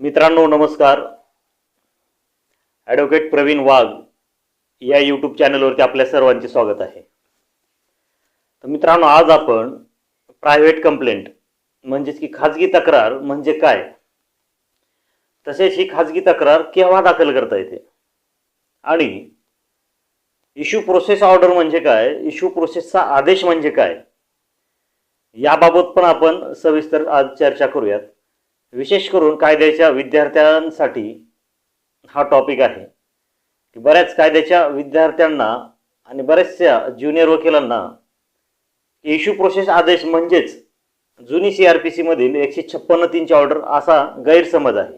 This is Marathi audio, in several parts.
मित्रांनो नमस्कार. ॲडव्होकेट प्रवीण वाघ या यूट्यूब चॅनलवरती आपल्या सर्वांचे स्वागत आहे. तर मित्रांनो, आज आपण प्रायव्हेट कंप्लेंट म्हणजेच की खाजगी तक्रार म्हणजे काय, तसेच ही खाजगी तक्रार केव्हा दाखल करता येते आणि इश्यू प्रोसेस ऑर्डर म्हणजे काय, इश्यू प्रोसेसचा आदेश म्हणजे काय, याबाबत पण आपण सविस्तर आज चर्चा करूयात. विशेष करून कायद्याच्या विद्यार्थ्यांसाठी हा टॉपिक आहे की बऱ्याच कायद्याच्या विद्यार्थ्यांना आणि बऱ्याचशा ज्युनियर वकिलांना इश्यू प्रोसेस आदेश म्हणजेच जुनी CRPC मधील 156(3) ऑर्डर असा गैरसमज आहे.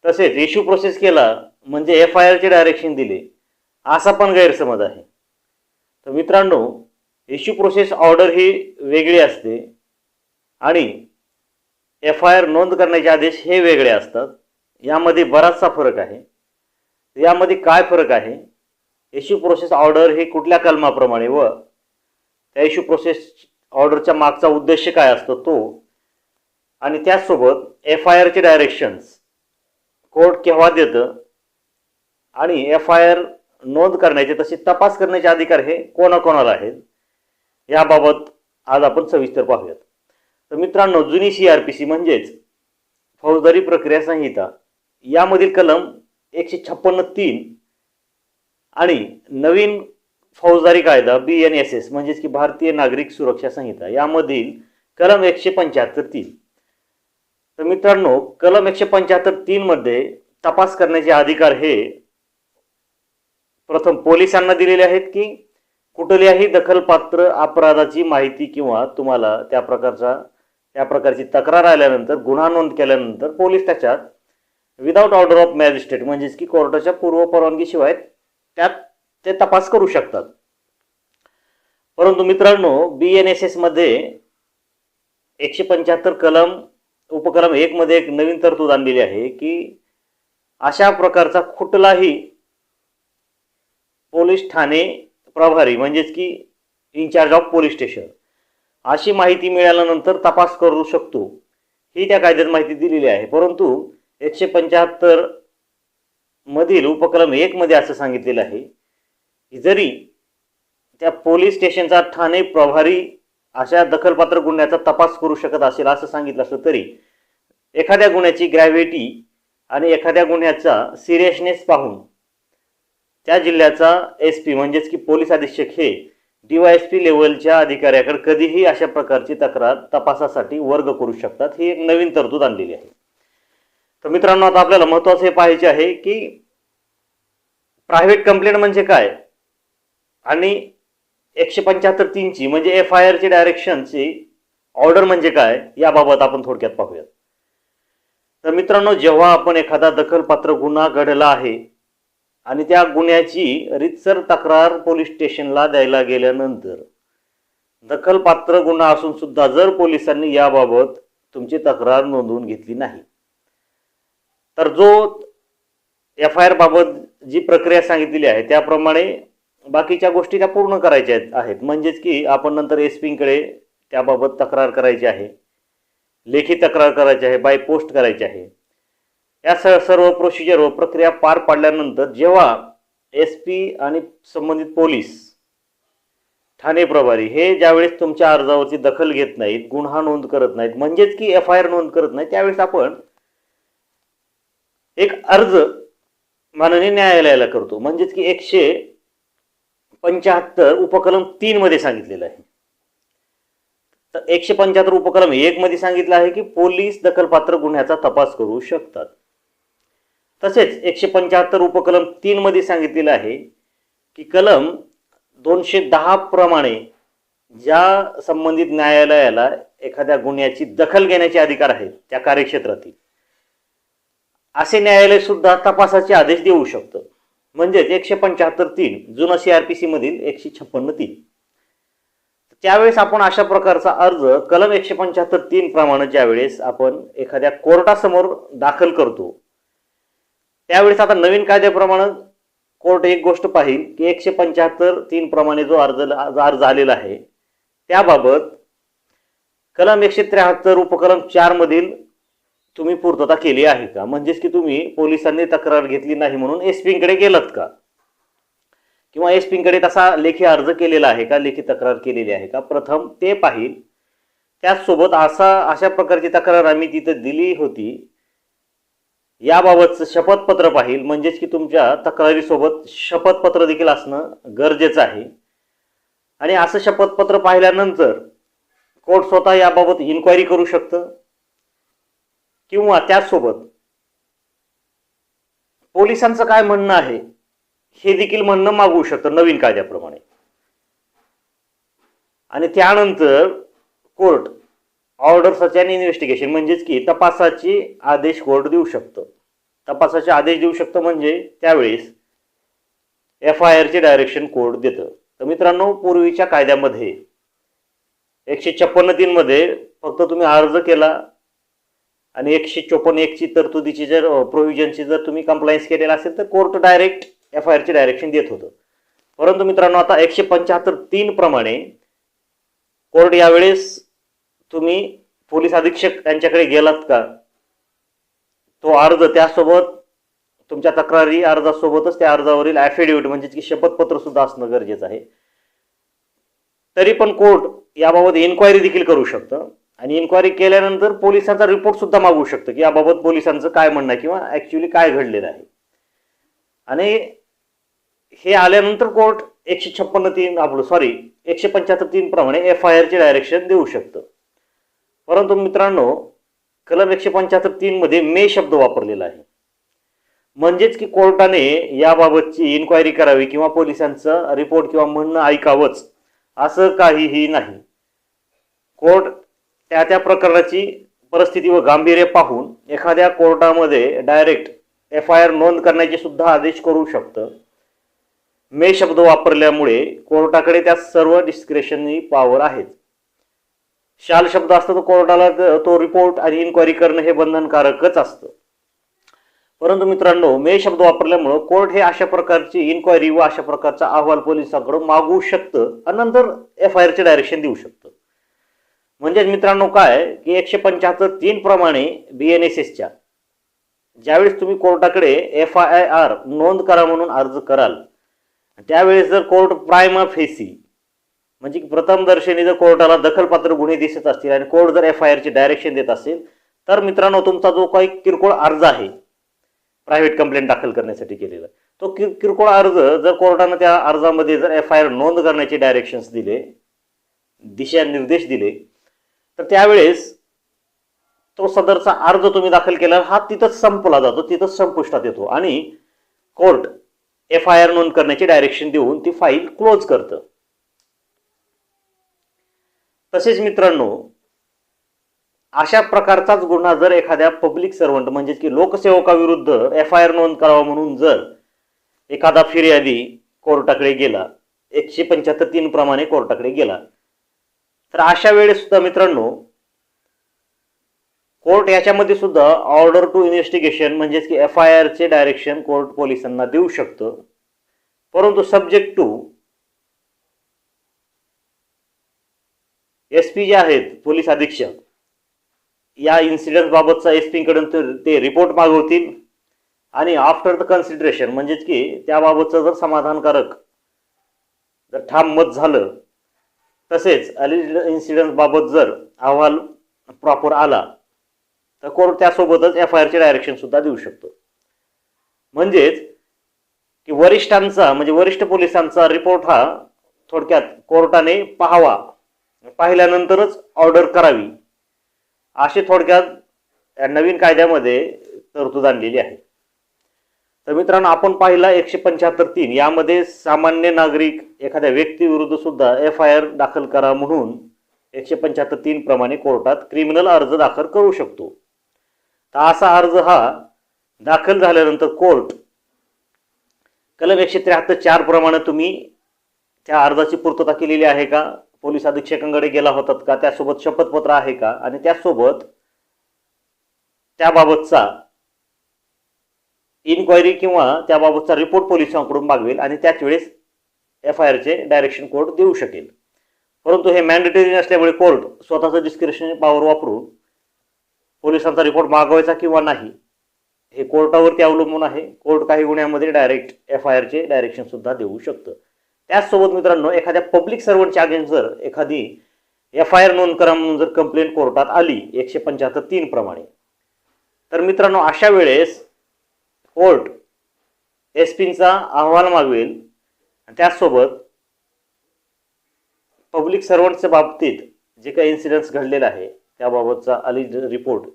तसेच इश्यू प्रोसेस केला म्हणजे FIR चे डायरेक्शन दिले असा पण गैरसमज आहे. तर मित्रांनो, इश्यू प्रोसेस ऑर्डर ही वेगळी असते आणि FIR नोंद करण्याचे आदेश हे वेगळे असतात. यामध्ये बराचसा फरक आहे. यामध्ये काय फरक आहे, इश्यू प्रोसेस ऑर्डर हे कुठल्या कलमाप्रमाणे व त्या इश्यू प्रोसेस ऑर्डरच्या मागचा उद्देश काय असतो तो, आणि त्याचसोबत FIR चे डायरेक्शन्स कोर्ट केव्हा देतं आणि FIR नोंद करण्याचे तसे तपास करण्याचे अधिकार हे कोणाकोणाला आहेत, याबाबत आज आपण सविस्तर पाहूयात. तर मित्रांनो, जुनी CRPC म्हणजेच फौजदारी प्रक्रिया संहिता यामधील कलम 156(3) आणि नवीन फौजदारी कायदा BNSS म्हणजेच की भारतीय नागरिक सुरक्षा संहिता यामधील कलम 175(3). तर मित्रांनो, कलम 175(3) मध्ये तपास करण्याचे अधिकार हे प्रथम पोलिसांना दिलेले आहेत की कुठल्याही दखलपात्र अपराधाची माहिती किंवा तुम्हाला त्या प्रकारची तक्रार आल्यानंतर गुन्हा नोंद केल्यानंतर पोलीस त्याच्यात विदाउट ऑर्डर ऑफ मॅजिस्ट्रेट म्हणजेच की कोर्टाच्या पूर्व परवानगीशिवाय त्यात ते तपास करू शकतात. परंतु मित्रांनो, BNSS मध्ये 175 कलम उपकलम 1 मध्ये एक नवीन तरतूद आणलेली आहे की अशा प्रकारचा कुठलाही पोलीस ठाणे प्रभारी म्हणजेच की इन्चार्ज ऑफ पोलीस स्टेशन अशी माहिती मिळाल्यानंतर तपास करू शकतो, ही त्या कायद्यात माहिती दिलेली आहे. परंतु 175 मधील उपकलम 1 मध्ये असं सांगितलेलं आहे की जरी त्या पोलीस स्टेशनचा ठाणे प्रभारी अशा दखलपात्र गुन्ह्याचा तपास करू शकत असेल असं सांगितलं असलं तरी एखाद्या गुन्ह्याची ग्रॅव्हिटी आणि एखाद्या गुन्ह्याचा सिरियसनेस पाहून त्या जिल्ह्याचा SP म्हणजेच की पोलीस अधीक्षक हे DYSP लेवलच्या अधिकाऱ्याकडे कधीही अशा प्रकारची तक्रार तपासासाठी वर्ग करू शकतात. ही एक नवीन तरतूद आणलेली आहे. तर मित्रांनो, आता आपल्याला महत्त्वाचे हे पाहायचे आहे की प्रायव्हेट कंप्लेंट म्हणजे काय आणि 175(3) ची म्हणजे FIR ची डायरेक्शनची ऑर्डर म्हणजे काय, याबाबत आपण थोडक्यात पाहूयात. तर मित्रांनो, जेव्हा आपण एखादा दखलपात्र गुन्हा घडला आहे आणि त्या गुन्ह्याची रीतसर तक्रार पोलीस स्टेशनला द्यायला गेल्यानंतर दखलपात्र गुन्हा असून सुद्धा जर पोलिसांनी याबाबत तुमची तक्रार नोंदवून घेतली नाही तर जो FIR बाबत जी प्रक्रिया सांगितलेली आहे त्याप्रमाणे बाकीच्या गोष्टी त्या पूर्ण करायच्या आहेत. म्हणजेच की आपण नंतर SP कडे त्याबाबत तक्रार करायची आहे, लेखी तक्रार करायची आहे, बाय पोस्ट करायची आहे. या सर्व प्रोसिजर व प्रक्रिया पार पाडल्यानंतर जेव्हा SP आणि संबंधित पोलीस ठाणे प्रभारी हे ज्यावेळेस तुमच्या अर्जावरची दखल घेत नाहीत, गुन्हा नोंद करत नाहीत, म्हणजेच की FIR नोंद करत नाही, त्यावेळेस आपण एक अर्ज माननीय न्यायालयाला करतो. म्हणजेच की 175 उपकलम 3 मध्ये सांगितलेलं आहे. तर 175 उपकलम 1 मध्ये सांगितलं आहे की पोलीस दखलपात्र गुन्ह्याचा तपास करू शकतात. तसेच 175 उपकलम 3 मध्ये सांगितलेलं आहे की कलम 210 प्रमाणे ज्या संबंधित न्यायालयाला एखाद्या गुन्ह्याची दखल घेण्याचे अधिकार आहेत त्या कार्यक्षेत्रातील असे न्यायालय सुद्धा तपासाचे आदेश देऊ शकतं. म्हणजेच 175(3) जुना CRPC मधील 156(3). त्यावेळेस आपण अशा प्रकारचा अर्ज कलम 175(3) प्रमाणे ज्यावेळेस आपण एखाद्या कोर्टासमोर दाखल करतो त्यावेळेस आता नवीन कायद्याप्रमाणे कोर्ट एक गोष्ट पाहिल की 175(3) प्रमाणे जो अर्ज आलेला आहे त्याबाबत कलम 173 उपकलम 4 मधील तुम्ही पूर्तता केली आहे का, म्हणजेच की तुम्ही पोलिसांनी तक्रार घेतली नाही म्हणून एसपींकडे गेलात का, किंवा एसपींकडे तसा लेखी अर्ज केलेला आहे का, लेखी तक्रार केलेली आहे का, प्रथम ते पाहिल. त्याचसोबत अशा प्रकारची तक्रार आम्ही तिथं दिली होती याबाबतचं शपथपत्र पाहिल, म्हणजेच की तुमच्या तक्रारीसोबत शपथपत्र देखील असणं गरजेचं आहे. आणि असं शपथपत्र पाहिल्यानंतर कोर्ट स्वतः याबाबत इन्क्वायरी करू शकतं, किंवा त्याचसोबत पोलिसांचं काय म्हणणं आहे हे देखील म्हणणं मागवू शकतं नवीन कायद्याप्रमाणे. आणि त्यानंतर court order such and investigation म्हणजेच की तपासाची आदेश कोर्ट देऊ शकतं. तपासाचे आदेश देऊ शकतं म्हणजे त्यावेळेस FIRचे डायरेक्शन कोर्ट देतं. तर मित्रांनो, पूर्वीच्या कायद्यामध्ये 156(3) मध्ये फक्त तुम्ही अर्ज केला आणि 154(1) तरतुदीची जर प्रोव्हिजनची जर तुम्ही कंप्लायन्स केलेला असेल तर कोर्ट डायरेक्ट FIRचे डायरेक्शन देत होतं. परंतु मित्रांनो, आता 175(3) प्रमाणे कोर्ट यावेळेस तुम्ही पोलीस अधीक्षक यांच्याकडे गेलात का, तो अर्ज त्यासोबत तुमच्या तक्रारी अर्जासोबतच त्या अर्जावरील ॲफिडेव्हिट म्हणजेच की शपथपत्र सुद्धा असणं गरजेचं आहे. तरी पण कोर्ट याबाबत इन्क्वायरी देखील करू शकतं आणि इन्क्वायरी केल्यानंतर पोलिसांचा रिपोर्ट सुद्धा मागवू शकतं की याबाबत पोलिसांचं काय म्हणणं आहे किंवा ॲक्च्युली काय घडलेलं आहे. आणि हे आल्यानंतर कोर्ट 175(3) प्रमाणे FIRचे डायरेक्शन देऊ शकतं. परंतु मित्रांनो, कलम 175(3) मध्ये मे शब्द वापरलेला आहे, म्हणजेच की कोर्टाने याबाबतची इन्क्वायरी करावी किंवा पोलिसांचं रिपोर्ट किंवा म्हणणं ऐकावंच असं काहीही नाही. कोर्ट त्या प्रकरणाची परिस्थिती व गांभीर्य पाहून एखाद्या कोर्टामध्ये डायरेक्ट FIR नोंद करण्याचे सुद्धा आदेश करू शकतं. मे शब्द वापरल्यामुळे कोर्टाकडे त्या सर्व डिस्क्रेशनरी पॉवर आहेत. शाल शब्द असतो तर कोर्टाला तो रिपोर्ट आणि इन्क्वायरी करणं हे बंधनकारकच असतं. परंतु मित्रांनो, मे शब्द वापरल्यामुळं कोर्ट हे अशा प्रकारची इन्क्वायरी व अशा प्रकारचा अहवाल पोलिसांकडून मागवू शकतं आणि नंतर FIRचे डायरेक्शन देऊ शकतं. म्हणजे मित्रांनो काय की 175(3) प्रमाणे BNSSच्या ज्यावेळेस तुम्ही कोर्टाकडे FIR नोंद करा म्हणून अर्ज कराल, त्यावेळेस जर कोर्ट प्रायमा फेसी म्हणजे प्रथम दर्शनी जर कोर्टाला दखलपात्र गुन्हे दिसत असतील आणि कोर्ट जर FIRचे डायरेक्शन देत असेल तर मित्रांनो, तुमचा जो काही किरकोळ अर्ज आहे प्रायव्हेट कंप्लेंट दाखल करण्यासाठी केलेला, तो किरकोळ अर्ज जर कोर्टानं त्या अर्जामध्ये जर FIR नोंद करण्याचे डायरेक्शन्स दिले, दिशा निर्देश दिले, तर त्यावेळेस तो सदरचा अर्ज तुम्ही दाखल केला हा तिथंच संपला जातो, तिथंच संपुष्टात येतो आणि कोर्ट FIR नोंद करण्याचे डायरेक्शन देऊन ती फाईल क्लोज करतं. तसेच मित्रांनो, अशा प्रकारचाच गुन्हा जर एखाद्या पब्लिक सर्वंट म्हणजेच की लोकसेवकाविरुद्ध FIR नोंद करावा म्हणून जर एखादा फिर्यादी कोर्टाकडे गेला, 175(3) प्रमाणे कोर्टाकडे गेला, तर अशा वेळेस सुद्धा मित्रांनो कोर्ट याच्यामध्ये सुद्धा ऑर्डर टू इन्व्हेस्टिगेशन म्हणजेच की FIRचे डायरेक्शन कोर्ट पोलिसांना देऊ शकतं. परंतु सब्जेक्ट टू SP जे आहेत पोलीस अधीक्षक या इन्सिडेंट बाबतचा SP कडून ते रिपोर्ट मागवतील आणि आफ्टर द कन्सिडरेशन म्हणजेच की त्याबाबतचं जर समाधानकारक जर ठाम मत झालं, तसेच अलिज्ड इन्सिडेंट बाबत जर अहवाल प्रॉपर आला तर कोर्ट त्यासोबतच FIRचे डायरेक्शन सुद्धा देऊ शकतो. म्हणजेच की वरिष्ठांचा म्हणजे वरिष्ठ पोलिसांचा रिपोर्ट हा थोडक्यात कोर्टाने पाहावा, पाहिल्यानंतरच ऑर्डर करावी, अशी थोडक्यात नवीन कायद्यामध्ये तरतूद आणलेली आहे. तर मित्रांनो, आपण पाहिला 175(3) यामध्ये सामान्य नागरिक एखाद्या व्यक्तीविरुद्ध सुद्धा FIR दाखल करा म्हणून 175(3) प्रमाणे कोर्टात क्रिमिनल अर्ज दाखल करू शकतो. तर असा अर्ज हा दाखल झाल्यानंतर कोर्ट कलम 173(4) प्रमाणे तुम्ही त्या अर्जाची पूर्तता केलेली आहे का, पोलीस अधीक्षकांकडे गेला होतात का, त्यासोबत शपथपत्र आहे का आणि त्यासोबत त्याबाबतचा इन्क्वायरी किंवा त्याबाबतचा रिपोर्ट पोलिसांकडून मागवेल आणि त्याच वेळेस FIRचे डायरेक्शन कोर्ट देऊ शकेल. परंतु हे मॅन्डेटरी नसल्यामुळे कोर्ट स्वतःचं डिस्क्रिशनरी पॉवर वापरून पोलिसांचा रिपोर्ट मागवायचा किंवा नाही हे कोर्टावरती अवलंबून आहे. कोर्ट काही गुन्ह्यामध्ये डायरेक्ट FIR चे डायरेक्शन सुद्धा देऊ शकतं. त्याचसोबत मित्रांनो, एखाद्या पब्लिक सर्वंटच्या अगेन्स्ट जर एखादी FIR नोंद करा म्हणून जर कंप्लेंट कोर्टात आली 175(3) प्रमाणे, तर मित्रांनो अशा वेळेस कोर्ट SP चा अहवाल मागवेल. त्याचसोबत पब्लिक सर्वंटच्या बाबतीत जे काही इन्सिडेंट्स घडलेला आहे त्याबाबतचा अलिज्ड रिपोर्ट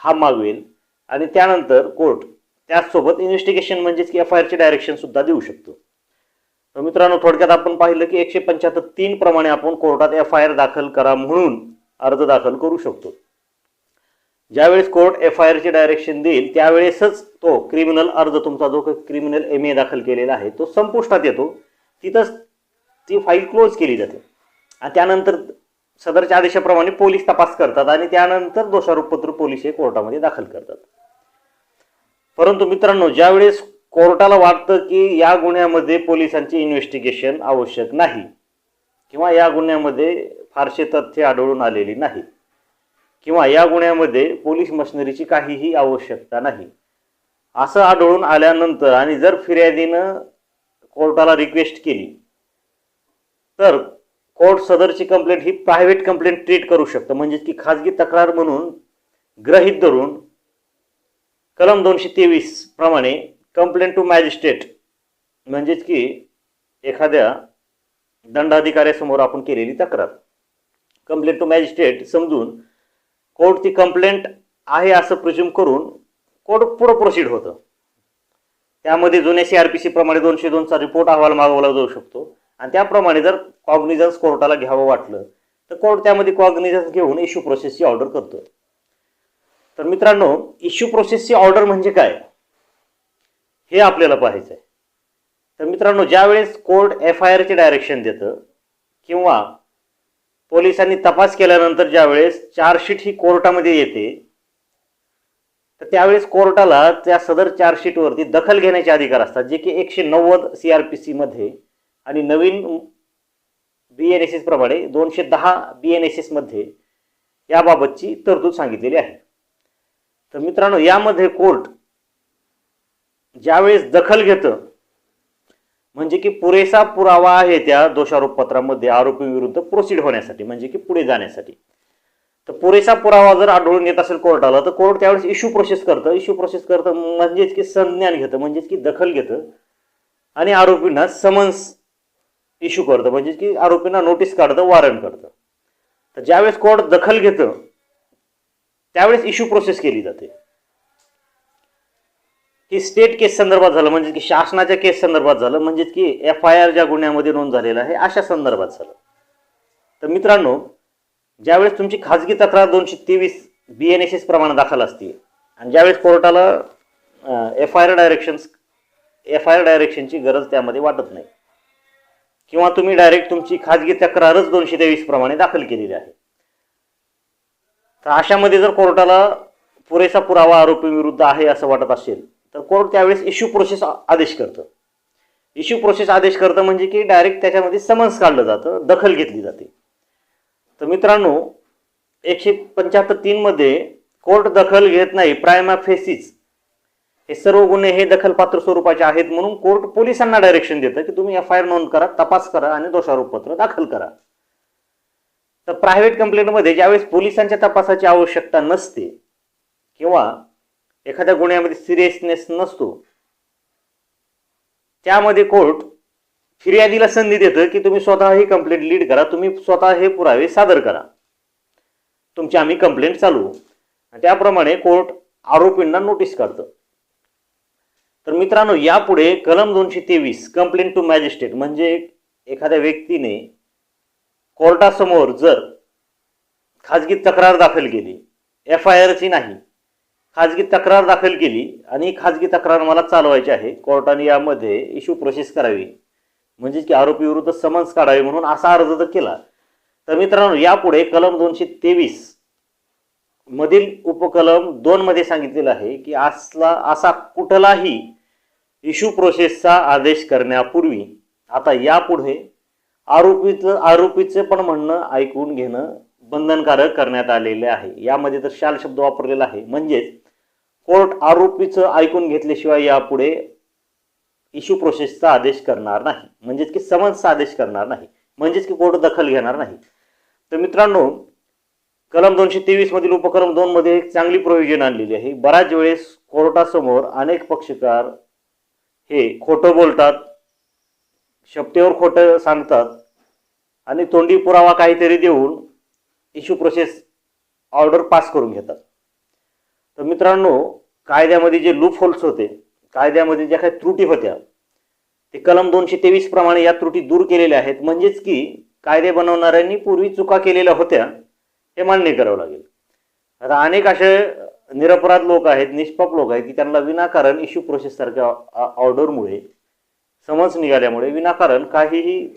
हा मागवेल आणि त्यानंतर कोर्ट त्याचसोबत इन्व्हेस्टिगेशन म्हणजेच की FIR चे डायरेक्शन सुद्धा देऊ शकतो. तर मित्रांनो, थोडक्यात आपण पाहिलं की 175(3) प्रमाणे आपण कोर्टात FIR दाखल करा म्हणून अर्ज दाखल करू शकतो. ज्यावेळेस कोर्ट FIR चे डायरेक्शन देईल त्यावेळेसच तो क्रिमिनल अर्ज, तुमचा जो क्रिमिनल MA दाखल केलेला आहे तो संपुष्टात येतो. तिथंच ती फाईल क्लोज केली जाते आणि त्यानंतर सदरच्या आदेशाप्रमाणे पोलीस तपास करतात आणि त्यानंतर दोषारोपपत्र पोलीस हे कोर्टामध्ये दाखल करतात. परंतु मित्रांनो, ज्यावेळेस कोर्टाला वाटतं की या गुन्ह्यामध्ये पोलिसांची इन्व्हेस्टिगेशन आवश्यक नाही किंवा या गुन्ह्यामध्ये फारसे तथ्य आढळून आलेली नाही किंवा या गुन्ह्यामध्ये पोलीस मशिनरीची काहीही आवश्यकता नाही, असं आढळून आल्यानंतर आणि जर फिर्यादीनं कोर्टाला रिक्वेस्ट केली तर कोर्ट सदरची कंप्लेंट ही प्रायव्हेट कंप्लेंट ट्रीट करू शकतं. म्हणजे की खाजगी तक्रार म्हणून गृहीत धरून कलम 223 प्रमाणे कंप्लेंट टू मॅजिस्ट्रेट म्हणजेच की एखाद्या दंडाधिकाऱ्यासमोर आपण केलेली तक्रार, कंप्लेंट टू मॅजिस्ट्रेट समजून कोर्ट ती कंप्लेंट आहे असं प्रिझ्युम करून कोर्ट पुढे प्रोसीड होतं. त्यामध्ये जुन्या CRPC प्रमाणे 202चा रिपोर्ट अहवाल मागवला जाऊ शकतो आणि त्याप्रमाणे जर कॉग्निझन्स कोर्टाला घ्यावं वाटलं तर कोर्ट त्यामध्ये कॉग्निझन्स घेऊन इश्यू प्रोसेसची ऑर्डर करतो. तर मित्रांनो, इश्यू प्रोसेसची ऑर्डर म्हणजे काय हे आपल्याला पाहायचं आहे. तर मित्रांनो, ज्यावेळेस कोर्ट FIR चे डायरेक्शन देतं किंवा पोलिसांनी तपास केल्यानंतर ज्यावेळेस चार्जशीट ही कोर्टामध्ये येते तर त्यावेळेस कोर्टाला त्या सदर चार्जशीटवरती दखल घेण्याचे अधिकार असतात, जे की 190 CRPC मध्ये आणि नवीन BNSS प्रमाणे 210 BNSS मध्ये याबाबतची तरतूद सांगितलेली आहे. तर मित्रांनो, यामध्ये कोर्ट ज्यावेळेस दखल घेतं म्हणजे की पुरेसा पुरावा आहे त्या दोषारोपपत्रामध्ये आरोपी विरुद्ध प्रोसीड होण्यासाठी, म्हणजे की पुढे जाण्यासाठी, तर पुरेसा पुरावा जर आढळून येत असेल कोर्टाला तर कोर्ट त्यावेळेस इश्यू प्रोसेस करतं. इश्यू प्रोसेस करतं म्हणजेच की संज्ञान घेतं, म्हणजेच की दखल घेतं आणि आरोपींना समन्स इश्यू करतं, म्हणजे की आरोपींना नोटीस काढतं, वॉरंट करतं. तर ज्यावेळेस कोर्ट दखल घेतं त्यावेळेस इश्यू प्रोसेस केली जाते. की स्टेट केस संदर्भात झालं, म्हणजे की शासनाच्या केस संदर्भात झालं, म्हणजे की FIR ज्या गुन्ह्यामध्ये नोंद झालेला आहे अशा संदर्भात झालं. तर मित्रांनो, ज्यावेळेस तुमची खाजगी तक्रार 223 BNSS प्रमाणे दाखल असते आणि ज्यावेळेस कोर्टाला FIR डायरेक्शनची गरज त्यामध्ये वाटत नाही किंवा तुम्ही डायरेक्ट तुमची खाजगी तक्रारच 223 प्रमाणे दाखल केलेली आहे, तर अशामध्ये जर कोर्टाला पुरेसा पुरावा आरोपी विरुद्ध आहे असं वाटत असेल तर कोर्ट त्यावेळेस इश्यू प्रोसेस आदेश करतं. इश्यू प्रोसेस आदेश करतं म्हणजे की डायरेक्ट त्याच्यामध्ये समन्स काढलं जातं, दखल घेतली जाते. तर मित्रांनो, 175(3) मध्ये कोर्ट दखल घेत नाही, प्रायमा फेसीस हे सर्व गुन्हे हे दखलपात्र स्वरूपाचे आहेत म्हणून कोर्ट पोलिसांना डायरेक्शन देतं की तुम्ही FIR नोंद करा, तपास करा आणि दोषारोपपत्र दाखल करा. तर प्रायव्हेट कंप्लेंटमध्ये ज्यावेळेस पोलिसांच्या तपासाची आवश्यकता नसते किंवा एखाद्या गुन्ह्यामध्ये सिरियसनेस नसतो त्यामध्ये कोर्ट फिर्यादीला संधी देतं की तुम्ही स्वतः ही कंप्लेंट लीड करा, तुम्ही स्वतः हे पुरावे सादर करा, तुमची आम्ही कंप्लेंट चालवू. त्याप्रमाणे कोर्ट आरोपींना नोटीस काढतं. तर मित्रांनो, यापुढे कलम 223 कंप्लेंट टू मॅजिस्ट्रेट म्हणजे एखाद्या व्यक्तीने कोर्टासमोर जर खाजगी तक्रार दाखल केली, FIR ची नाही, खाजगी तक्रार दाखल केली आणि खाजगी तक्रार मला चालवायची आहे, कोर्टाने यामध्ये इश्यू प्रोसेस करावी म्हणजे की आरोपी विरुद्ध समन्स काढावे म्हणून असा अर्ज जर केला तर मित्रांनो, यापुढे कलम 223 मधील उपकलम 2 मध्ये सांगितलेलं आहे की असा कुठलाही इश्यू प्रोसेसचा आदेश करण्यापूर्वी आता यापुढे आरोपीचं पण म्हणणं ऐकून घेणं बंधनकारक करण्यात आलेले आहे. यामध्ये तर शाल शब्द वापरलेला आहे. म्हणजेच कोर्ट आरोपीचं ऐकून घेतल्याशिवाय यापुढे इश्यू प्रोसेसचा आदेश करणार नाही. म्हणजेच की समन्सचा आदेश करणार नाही. म्हणजेच की कोर्ट दखल घेणार नाही. तर मित्रांनो, कलम 223 मधील उपकलम 2 मध्ये एक चांगली प्रोव्हिजन आणलेली आहे. बऱ्याच वेळेस कोर्टासमोर अनेक पक्षकार हे खोटं बोलतात, शपथेवर खोटं सांगतात आणि तोंडी पुरावा काहीतरी देऊन इश्यू प्रोसेस ऑर्डर पास करून घेतात. तर मित्रांनो, कायद्यामध्ये जे लूप होल्स होते, कायद्यामध्ये ज्या काही त्रुटी होत्या, ते कलम 223 प्रमाणे या त्रुटी दूर केलेल्या आहेत. म्हणजेच की कायदे बनवणाऱ्यांनी पूर्वी चुका केलेल्या होत्या हे मान्य करावं लागेल. आता अनेक असे निरपराध लोक आहेत, निष्पाप लोक आहेत की त्यांना विनाकारण इश्यू प्रोसेस सारख्या ऑर्डरमुळे, समन्स निघाल्यामुळे विनाकारण काहीही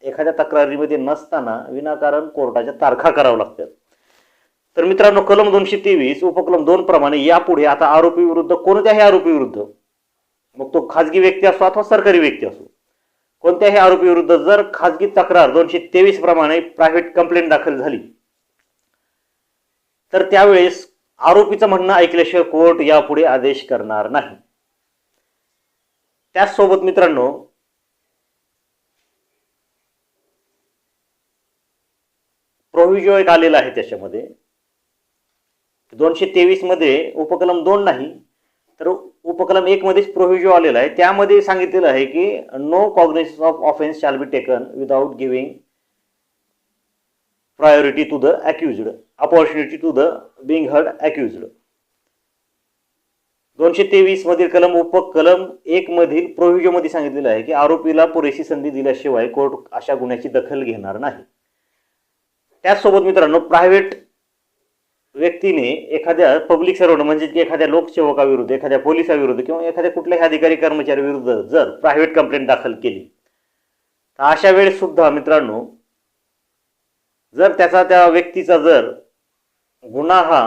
एखाद्या तक्रारीमध्ये नसताना विनाकारण कोर्टाच्या तारखा कराव्या लागतात. तर मित्रांनो, कलम 223 उपकलम 2 प्रमाणे यापुढे आता आरोपी विरुद्ध, कोणत्याही आरोपी विरुद्ध, मग तो खाजगी व्यक्ती असो अथवा सरकारी व्यक्ती असो, कोणत्याही आरोपी विरुद्ध जर खाजगी तक्रार 223 प्रमाणे प्रायव्हेट कंप्लेंट दाखल झाली तर त्यावेळेस आरोपीचं म्हणणं ऐकल्याशिवाय कोर्ट यापुढे आदेश करणार नाही. त्याचसोबत मित्रांनो, प्रोव्हिजन एक आलेला आहे. त्याच्यामध्ये 223 मध्ये उपकलम 2 नाही तर उपकलम 1 मध्येच प्रोव्हिजन आलेला आहे. त्यामध्ये सांगितलेलं आहे की no cognizance of offence shall be taken without giving priority to the accused, opportunity to the being heard accused. 223 मधील उपकलम 1 मधील प्रोव्हिजन मध्ये सांगितलेलं आहे की आरोपीला पुरेशी संधी दिल्याशिवाय कोर्ट अशा गुन्ह्याची दखल घेणार नाही. त्याचसोबत मित्रांनो, प्रायव्हेट व्यक्तीने एखाद्या पब्लिक सर्वंट म्हणजे की एखाद्या लोकसेवकाविरुद्ध, एखाद्या पोलिसाविरुद्ध किंवा एखाद्या कुठल्याही अधिकारी कर्मचारी विरुद्ध जर प्रायव्हेट कंप्लेंट दाखल केली तर अशा वेळेस सुद्धा मित्रांनो, जर त्या व्यक्तीचा जर गुन्हा हा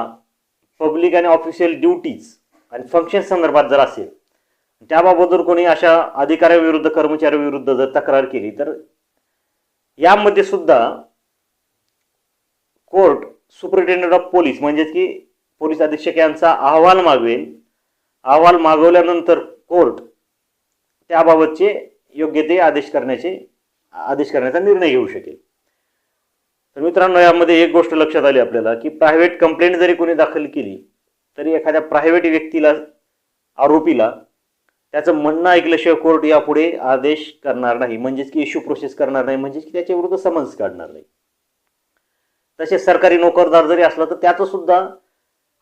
पब्लिक आणि ऑफिशियल ड्युटीज आणि फंक्शन संदर्भात जर असेल, त्याबाबत जर कोणी अशा अधिकाऱ्याविरुद्ध, कर्मचाऱ्याविरुद्ध जर तक्रार केली तर यामध्ये सुद्धा कोर्ट सुपरिटेंडेंट ऑफ पोलीस म्हणजेच की पोलीस अधीक्षक यांचा अहवाल मागवेल. अहवाल मागवल्यानंतर कोर्ट त्याबाबतचे योग्य ते आदेश करण्याचा निर्णय घेऊ शकेल. तर मित्रांनो, यामध्ये एक गोष्ट लक्षात आली आपल्याला की प्रायव्हेट कंप्लेंट जरी कोणी दाखल केली तरी एखाद्या प्रायव्हेट व्यक्तीला, आरोपीला त्याचं म्हणणं ऐकल्याशिवाय कोर्ट यापुढे आदेश करणार नाही. म्हणजेच की इश्यू प्रोसेस करणार नाही, म्हणजेच की त्याच्या विरुद्ध समन्स काढणार नाही. तसेच सरकारी नोकरदार जरी असला तर त्याचं सुद्धा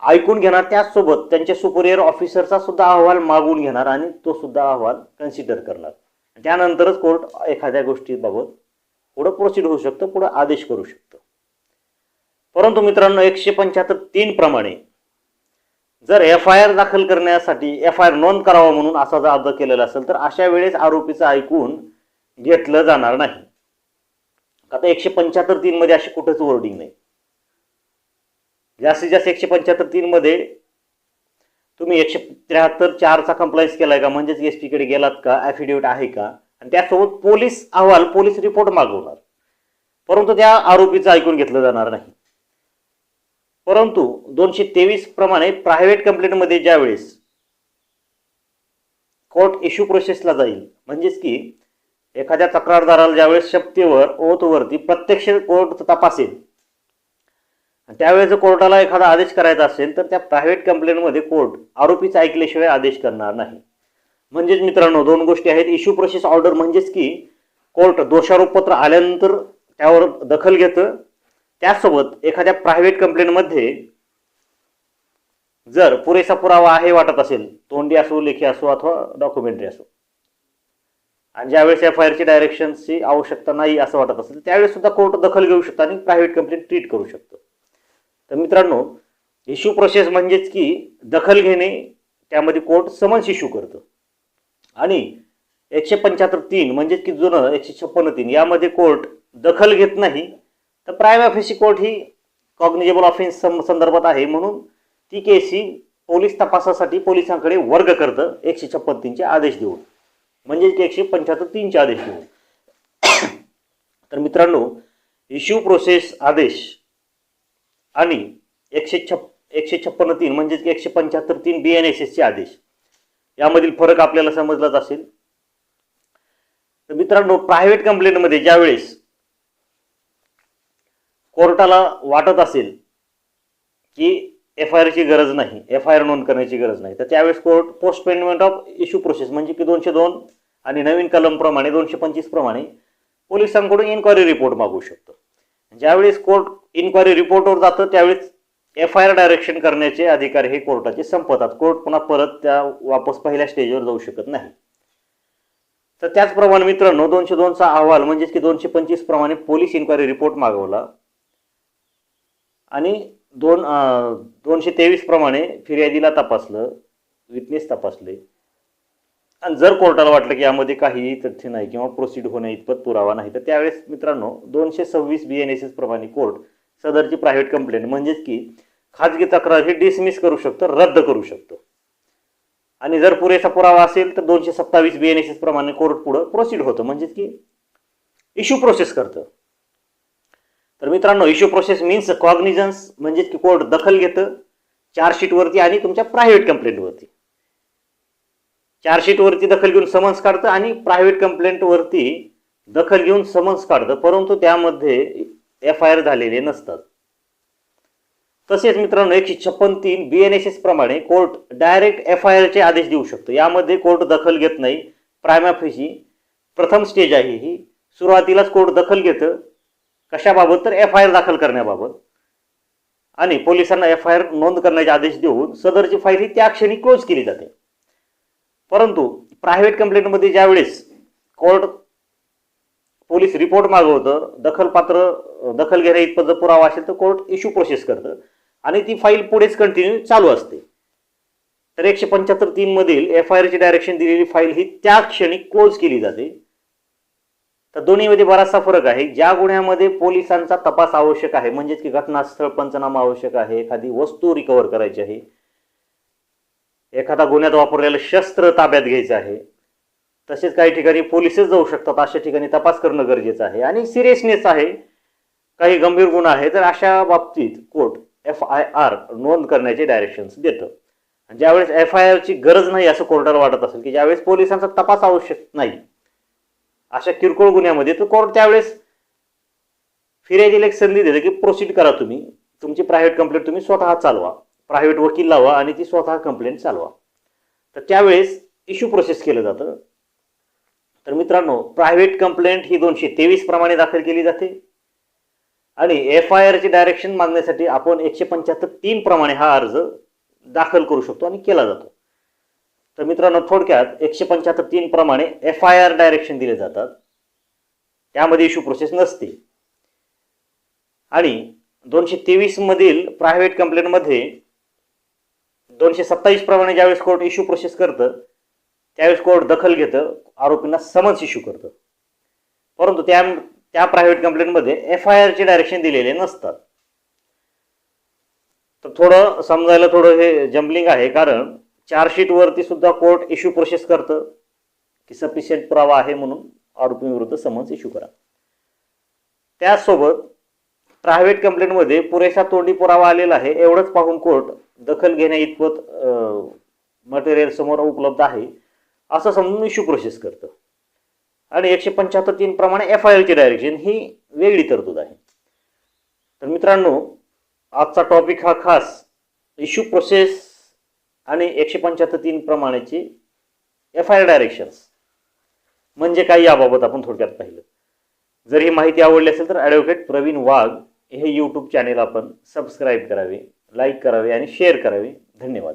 ऐकून घेणार, त्याचसोबत त्यांच्या सुपिरियर ऑफिसरचा सुद्धा अहवाल मागून घेणार आणि तो सुद्धा अहवाल कन्सिडर करणार. त्यानंतरच कोर्ट एखाद्या गोष्टीबाबत पुढे प्रोसीड होऊ शकतं, पुढे आदेश करू शकतं. परंतु मित्रांनो, 175(3) प्रमाणे जर FIR दाखल करण्यासाठी FIR नोंद करावा म्हणून असा जर अर्ज केलेला असेल तर अशा वेळेस आरोपीचं ऐकून घेतलं जाणार नाही. आता 175(3) मध्ये अशी कुठेच वर्डिंग नाही. जास्तीत जास्त 175(3) मध्ये तुम्ही 173(4) चा कंप्लायन्स केलाय का, म्हणजेच SP कडे गेलात का, ॲफिडेव्हिट आहे का, आणि त्यासोबत पोलीस अहवाल, पोलीस रिपोर्ट मागवणार. परंतु त्या आरोपीचं ऐकून घेतलं जाणार नाही. परंतु 223 प्रमाणे प्रायव्हेट कंप्लेंटमध्ये ज्यावेळेस कोर्ट इश्यू प्रोसेसला जाईल, म्हणजेच की एखाद्या तक्रारदाराला ज्यावेळेस शपथेवर, ओथवरती प्रत्यक्ष कोर्ट तपासेल, त्यावेळेस कोर्टाला एखादा आदेश करायचा असेल तर त्या प्रायव्हेट कंप्लेंटमध्ये कोर्ट आरोपीचं ऐकल्याशिवाय आदेश करणार नाही. म्हणजेच मित्रांनो, दोन गोष्टी आहेत. इश्यू प्रोसेस ऑर्डर म्हणजेच की कोर्ट दोषारोपपत्र आल्यानंतर त्यावर दखल घेतं. त्याचसोबत एखाद्या प्रायव्हेट कंप्लेंटमध्ये जर पुरेसा पुरावा आहे वाटत असेल, तोंडी असो, लेखी असो अथवा डॉक्युमेंटरी असो, आणि ज्यावेळेस FIR ची डायरेक्शनची आवश्यकता नाही असं वाटत असेल त्यावेळेस सुद्धा कोर्ट दखल घेऊ शकतं आणि प्रायव्हेट कंप्लेंट ट्रीट करू शकतं. तर मित्रांनो, इश्यू प्रोसेस म्हणजेच की दखल घेणे, त्यामध्ये कोर्ट समन्स इश्यू करतं. आणि 175(3) म्हणजेच की जुनं 156(3) यामध्ये कोर्ट दखल घेत नाही. तर प्रायव्हेट ऑफिस कोर्ट ही कॉग्निजेबल ऑफेन्स संदर्भात आहे म्हणून ती केस ही पोलीस तपासासाठी पोलिसांकडे वर्ग करतं 156(3) चे आदेश देऊन, म्हणजे की 175(3) चे आदेश देऊन. तर मित्रांनो, इश्यू प्रोसेस आदेश आणि 156(3) म्हणजेच 175(3) BNSS चे आदेश, यामधील फरक आपल्याला समजलाच असेल. तर मित्रांनो, प्रायव्हेट कंप्लेंटमध्ये ज्यावेळेस कोर्टाला वाटत असेल की FIR ची गरज नाही, FIR नोंद करण्याची गरज नाही, तर त्यावेळेस court postponement of issue process म्हणजे की 202 आणि नवीन कलम प्रमाणे 225 प्रमाणे पोलिसांकडून इन्क्वायरी रिपोर्ट मागू शकतो. ज्यावेळेस कोर्ट इन्क्वायरी रिपोर्टवर जातं त्यावेळेस FIR डायरेक्शन करण्याचे अधिकार हे कोर्टाचे संपतात. कोर्ट पुन्हा परत त्या वापस पहिल्या स्टेजवर जाऊ शकत नाही. तर त्याचप्रमाणे मित्रांनो, 202चा अहवाल म्हणजेच की 225 प्रमाणे पोलीस इन्क्वायरी रिपोर्ट मागवला आणि 223 प्रमाणे फिर्यादीला तपासलं, विटनेस तपासले, आणि जर कोर्टाला वाटलं की यामध्ये काहीही तथ्य नाही किंवा प्रोसीड होण्या इतपत पुरावा नाही, तर त्यावेळेस मित्रांनो 226 BNSS प्रमाणे कोर्ट सदरची प्रायव्हेट कंप्लेंट म्हणजेच की खाजगी तक्रार ही डिसमिस करू शकतो, रद्द करू शकतो. आणि जर पुरेसा पुरावा असेल तर 227 BNSS प्रमाणे कोर्ट पुढे प्रोसीड होतं, म्हणजेच की इश्यू प्रोसेस करतं. तर मित्रांनो, इश्यू प्रोसेस मीन्स कॉग्निझन्स, म्हणजेच की कोर्ट दखल घेतं चार्जशीटवरती आणि तुमच्या प्रायव्हेट कंप्लेंटवरती. चार्जशीटवरती दखल घेऊन समन्स काढतं आणि प्रायव्हेट कंप्लेंटवरती दखल घेऊन समन्स काढतं, परंतु त्यामध्ये FIR झालेले नसतात. तसेच मित्रांनो, 156(3) BNSS प्रमाणे कोर्ट डायरेक्ट FIR चे आदेश देऊ शकतो. यामध्ये कोर्ट दखल घेत नाही. प्रायमा फेसी प्रथम स्टेज आहे ही. सुरुवातीलाच कोर्ट दखल घेतं कशाबाबत, तर FIR दाखल करण्याबाबत, आणि पोलिसांना FIR नोंद करण्याचे आदेश देऊन सदरची फाईल ही त्या क्षणी क्लोज केली जाते. परंतु प्रायव्हेट कंप्लेंटमध्ये ज्यावेळेस कोर्ट पोलीस रिपोर्ट मागवतं, दखल घेण्या इतपत जर पुरावा असेल तर कोर्ट इश्यू प्रोसेस करतं आणि ती फाईल पुढेच कंटिन्यू चालू असते. तर 175(3) मधील FIR ची डायरेक्शन दिलेली फाईल ही त्या क्षणी क्लोज केली जाते. तर दोन्हीमध्ये बराचसा फरक आहे. ज्या गुन्ह्यामध्ये पोलिसांचा तपास आवश्यक आहे, म्हणजेच की घटनास्थळ पंचनामा आवश्यक आहे, एखादी वस्तू रिकव्हर करायची आहे, एखादा गुन्ह्यात वापरलेलं शस्त्र ताब्यात घ्यायचं आहे, तसेच काही ठिकाणी पोलिसच जाऊ शकतात, अशा ठिकाणी तपास करणं गरजेचं आहे, आणि सिरियसनेस आहे, काही गंभीर गुन्हा आहे, तर अशा बाबतीत कोर्ट FIR नोंद करण्याचे डायरेक्शन्स देतं. ज्यावेळेस FIR ची गरज नाही असं कोर्टाला वाटत असेल की ज्यावेळेस पोलिसांचा तपास आवश्यक नाही अशा किरकोळ गुन्ह्यामध्ये, तर कोर्ट त्यावेळेस फिर्यादीला एक संधी देते की प्रोसीड करा, तुम्ही तुमची प्रायव्हेट कंप्लेंट तुम्ही स्वतः चालवा, प्रायव्हेट वकील लावा आणि ती स्वतः कंप्लेंट चालवा. तर त्यावेळेस इश्यू प्रोसेस केलं जातं. तर मित्रांनो, प्रायव्हेट कंप्लेंट ही 223 प्रमाणे दाखल केली जाते आणि FIR ची डायरेक्शन मागण्यासाठी आपण 175(3) प्रमाणे हा अर्ज दाखल करू शकतो आणि केला जातो. तर मित्रांनो, थोडक्यात 175(3) प्रमाणे FIR डायरेक्शन दिले जातात, त्यामध्ये इश्यू प्रोसेस नसते. आणि 223 मधील प्रायव्हेट कंप्लेंटमध्ये 227 प्रमाणे ज्यावेळेस कोर्ट इश्यू प्रोसेस करतं त्यावेळेस कोर्ट दखल घेतं, आरोपींना समन्स इश्यू करतं, परंतु त्या प्रायव्हेट कंप्लेंटमध्ये FIR चे डायरेक्शन दिलेले नसतात. तर थोडं समजायला थोडं हे जम्बलिंग आहे, कारण चार्जशीटवरती सुद्धा कोर्ट इश्यू प्रोसेस करतं की सफिशियंट पुरावा आहे म्हणून आरोपींविरुद्ध समन्स इश्यू करा. त्याचसोबत प्रायव्हेट कंप्लेंटमध्ये पुरेसा तोंडी पुरावा आलेला आहे एवढंच पाहून कोर्ट दखल घेण्या इतपत मटेरियल समोर उपलब्ध आहे असं समजून इश्यू प्रोसेस करतं. आणि 175(3) प्रमाणे FIR ची डायरेक्शन ही वेगळी तरतूद आहे. तर मित्रांनो, आजचा टॉपिक हा खास इश्यू प्रोसेस आणि 175(3) प्रमाणेची FIR डायरेक्शन्स म्हणजे काय याबाबत आपण थोडक्यात पाहिलं. जर ही माहिती आवडली असेल तर ॲडव्होकेट प्रवीण वाघ हे यूट्यूब चॅनेल आपण सबस्क्राईब करावे, लाईक करावे आणि शेअर करावे. धन्यवाद.